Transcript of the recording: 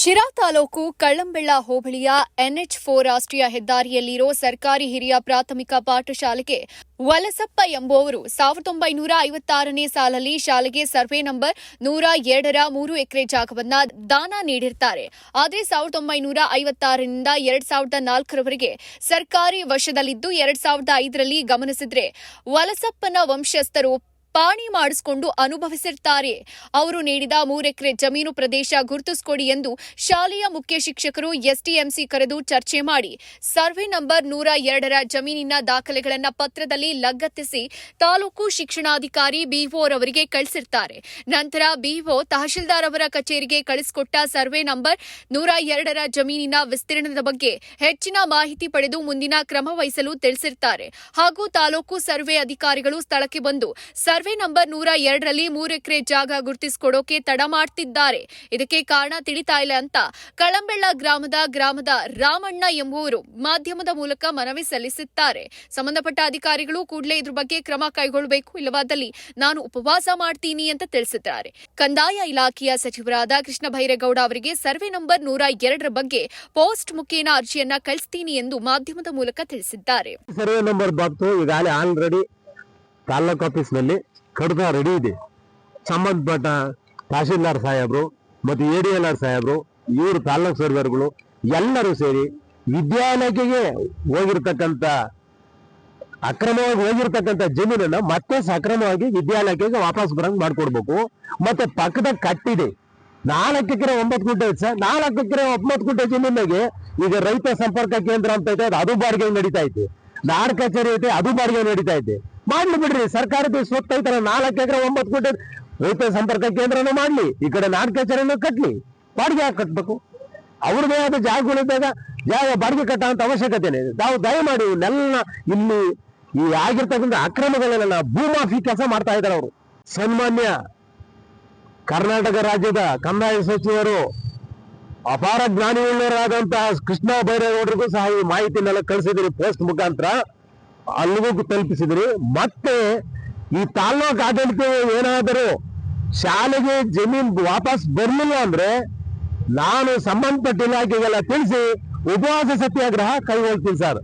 ಶಿರಾ ತಾಲೂಕು ಕಳ್ಳಂಬೆಳ್ಳ ಹೋಬಳಿಯ NH4 ರಾಷ್ಟ್ರೀಯ ಹೆದ್ದಾರಿಯಲ್ಲಿರೋ ಸರ್ಕಾರಿ ಹಿರಿಯ ಪ್ರಾಥಮಿಕ ಪಾಠಶಾಲೆಗೆ ವಲಸಪ್ಪ ಎಂಬುವವರು 1956ನೇ ಸಾಲಲ್ಲಿ ಶಾಲೆಗೆ ಸರ್ವೆ ನಂಬರ್ 102ರ 3 ಎಕರೆ ಜಾಗವನ್ನ ದಾನ ನೀಡಿರ್ತಾರೆ. ಆದರೆ 1956ರಿಂದ 2004ರವರೆಗೆ ಸರ್ಕಾರಿ ವಶದಲ್ಲಿದ್ದು 2005ರಲ್ಲಿ ಗಮನಿಸಿದ್ರೆ ವಲಸಪ್ಪನ ವಂಶಸ್ಥರು ಪಾಣಿ ಮಾಡಿಸಿಕೊಂಡು ಅನುಭವಿಸಿರ್ತಾರೆ. ಅವರು ನೀಡಿದ 3 ಎಕರೆ ಜಮೀನು ಪ್ರದೇಶ ಗುರುತಿಸಿಕೊಡಿ ಎಂದು ಶಾಲೆಯ ಮುಖ್ಯ ಶಿಕ್ಷಕರು ಎಸ್ಟಿಎಂಸಿ ಕರೆದು ಚರ್ಚೆ ಮಾಡಿ ಸರ್ವೆ ನಂಬರ್ 102ರ ಜಮೀನಿನ ದಾಖಲೆಗಳನ್ನ ಪತ್ರದಲ್ಲಿ ಲಗತ್ತಿಸಿ ತಾಲೂಕು ಶಿಕ್ಷಣಾಧಿಕಾರಿ ಬಿಒ ರವರಿಗೆ ಕಳಿಸಿರ್ತಾರೆ. ನಂತರ ಬಿಒ ತಹಶೀಲ್ದಾರ್ ಅವರ ಕಚೇರಿಗೆ ಕಳಿಸಿಕೊಟ್ಟ ಸರ್ವೆ ನಂಬರ್ 102ರ ಜಮೀನಿನ ವಿಸ್ತೀರ್ಣದ ಬಗ್ಗೆ ಹೆಚ್ಚಿನ ಮಾಹಿತಿ ಪಡೆದು ಮುಂದಿನ ಕ್ರಮ ವಹಿಸಲು ತಿಳಿಸಿರ್ತಾರೆ. ಹಾಗೂ ತಾಲೂಕು ಸರ್ವೆ ಅಧಿಕಾರಿಗಳು ಸ್ಥಳಕ್ಕೆ ಬಂದು ಸರ್ವೆ ನಂಬರ್ 102ರಲ್ಲಿ 3 ಎಕರೆ ಜಾಗ ಗುರುತಿಸಿಕೊಡೋಕೆ ತಡ ಮಾಡ್ತಿದ್ದಾರೆ. ಇದಕ್ಕೆ ಕಾರಣ ತಿಳಿತಾ ಇಲ್ಲ ಅಂತ ಕಳ್ಳಂಬೆಳ್ಳ ಗ್ರಾಮದ ರಾಮಣ್ಣ ಎಂಬುವರು ಮಾಧ್ಯಮದ ಮೂಲಕ ಮನವಿ ಸಲ್ಲಿಸಿದ್ದಾರೆ. ಸಂಬಂಧಪಟ್ಟ ಅಧಿಕಾರಿಗಳು ಕೂಡಲೇ ಇದ್ರ ಬಗ್ಗೆ ಕ್ರಮ ಕೈಗೊಳ್ಳಬೇಕು, ಇಲ್ಲವಾದಲ್ಲಿ ನಾನು ಉಪವಾಸ ಮಾಡ್ತೀನಿ ಅಂತ ತಿಳಿಸಿದ್ದಾರೆ. ಕಂದಾಯ ಇಲಾಖೆಯ ಸಚಿವರಾದ ಕೃಷ್ಣ ಬೈರೇಗೌಡ ಅವರಿಗೆ ಸರ್ವೆ ನಂಬರ್ 102ರ ಬಗ್ಗೆ ಪೋಸ್ಟ್ ಮುಖೇನ ಅರ್ಜಿಯನ್ನ ಕಳಿಸ್ತೀನಿ ಎಂದು ಮಾಧ್ಯಮದ ಮೂಲಕ ತಿಳಿಸಿದ್ದಾರೆ. ಸರ್ವೆ ನಂಬರ್ ಬಾಕ್ತು ಈಗಾಗಲೇ ಆಲ್ರೆಡಿ ತಾಲೂಕು ಆಫೀಸ್ನಲ್ಲಿ ಕಡ್ದ ರೆಡಿ ಇದೆ. ಸಂಬಂಧಪಟ್ಟ ತಹಶೀಲ್ದಾರ್ ಸಾಹೇಬ್ರು ಮತ್ತು ADLR ಸಾಹೇಬ್ರು, ಇವರು ತಾಲೂಕು ಸರ್ವೇರ್ಗಳು ಎಲ್ಲರೂ ಸೇರಿ ವಿದ್ಯಾಲಯಕ್ಕೆ ಅಕ್ರಮವಾಗಿ ಹೋಗಿರ್ತಕ್ಕಂಥ ಜಮೀನನ್ನ ಮತ್ತೆ ಸಕ್ರಮವಾಗಿ ವಿದ್ಯಾಲಯಕ್ಕೆ ವಾಪಸ್ ಬರಂಗ್ ಮಾಡ್ಕೊಡ್ಬೇಕು. ಮತ್ತೆ ಪಕ್ಕದ ಕಟ್ಟಿದೆ 4 ಎಕರೆ 9 ಗುಂಟೆ ಐತೆ ಸರ್. 4 ಎಕರೆ 9 ಗುಂಟೆ ಜಮೀನಿಗೆ ಈಗ ರೈತ ಸಂಪರ್ಕ ಕೇಂದ್ರ ಅಂತ ಐತೆ, ಅದು ಬಾಡಿಗೆ ನಡೀತಾ ಐತೆ. ನಾಡ್ ಕಚೇರಿ ಐತೆ, ಅದು ಬಾಡಿಗೆ ನಡೀತಾ ಐತೆ. ಮಾಡ್ಲಿ ಬಿಡ್ರಿ, ಸರ್ಕಾರದ ಸ್ವತ್ತು ಐತಲ್ಲ. 4 ಎಕರೆ 9 ಗುಂಟೆ ರೈತ ಸಂಪರ್ಕ ಕೇಂದ್ರನೂ ಮಾಡ್ಲಿ, ಈ ಕಡೆ ನಾಡ್ ಕಚೇರಿನೂ ಕಟ್ಲಿ. ಬಾಡಿಗೆ ಯಾಕೆ ಕಟ್ಬೇಕು? ಅವ್ರದೇ ಆದ ಜಾಗಗಳಿದ್ದಾಗ ಜಾಗ ಬಾಡಿಗೆ ಕಟ್ಟುವಂತ ಅವಶ್ಯಕತೆ ನಾವು ದಯಮಾಡಿ ಇವನ್ನೆಲ್ಲ ಇಲ್ಲಿ ಈ ಆಗಿರ್ತಕ್ಕಂಥ ಅಕ್ರಮಗಳನ್ನೆಲ್ಲ ಭೂಮಾಫಿ ಕೆಲಸ ಮಾಡ್ತಾ ಇದ್ದಾರೆ ಅವರು. ಸನ್ಮಾನ್ಯ ಕರ್ನಾಟಕ ರಾಜ್ಯದ ಕಂದಾಯ ಸಚಿವರು ಅಪಾರ ಜ್ಞಾನಿಗಳಾದಂತಹ ಕೃಷ್ಣ ಬೈರೇಗೌಡರಿಗೂ ಸಹ ಈ ಮಾಹಿತಿನೆಲ್ಲ ಕಳಿಸಿದ್ರಿ, ಪೋಸ್ಟ್ ಮುಖಾಂತರ ಅಲ್ಲಿಗೂ ತಲುಪಿಸಿದ್ರಿ. ಮತ್ತೆ ಈ ತಾಲ್ಲೂಕು ಆಡಳಿತ ಏನಾದರೂ ಶಾಲೆಗೆ ಜಮೀನ್ ವಾಪಸ್ ಬರ್ಲಿಲ್ಲ ಅಂದ್ರೆ ನಾನು ಸಂಬಂಧಪಟ್ಟ ಇಲಾಖೆಗೆಲ್ಲ ತಿಳಿಸಿ ಉಪವಾಸ ಸತ್ಯಾಗ್ರಹ ಕೈಗೊಳ್ತೀನಿ ಸರ್.